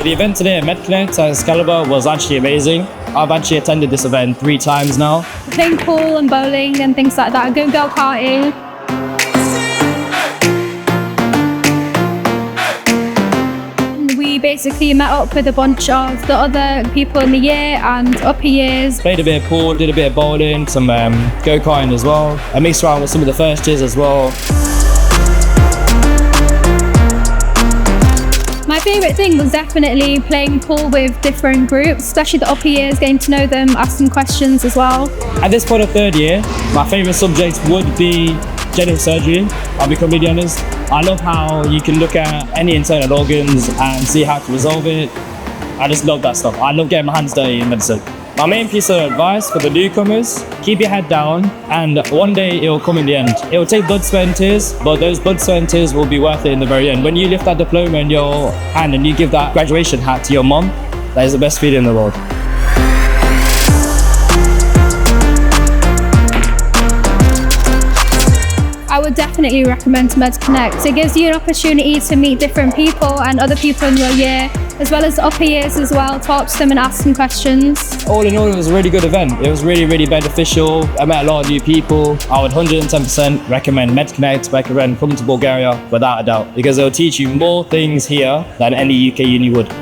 The event today at MedConnect Excalibur was actually amazing. I've actually attended this event 3 times now. Playing pool and bowling and things like that, Go-Karting. We basically met up with a bunch of the other people in the year and upper years. Played a bit of pool, did a bit of bowling, some go-karting as well. I mixed around with some of the first years as well. My favourite thing was definitely playing pool with different groups, especially the upper years, getting to know them, asking questions as well. At this point of 3rd year, my favourite subject would be general surgery. I'll be completely honest. I love how you can look at any internal organs and see how to resolve it. I just love that stuff. I love getting my hands dirty in medicine. My main piece of advice for the newcomers, keep your head down and one day it will come in the end. It will take blood, sweat and tears, but those blood, sweat and tears will be worth it in the very end. When you lift that diploma in your hand and you give that graduation hat to your mom, that is the best feeling in the world. I would definitely recommend MedConnect. It gives you an opportunity to meet different people and other people in your year, as well as the upper years as well, talk to them and ask them questions. All in all, it was a really good event. It was really, really beneficial. I met a lot of new people. I would 110% recommend MedConnect, recommend coming to Bulgaria without a doubt, because they'll teach you more things here than any UK uni would.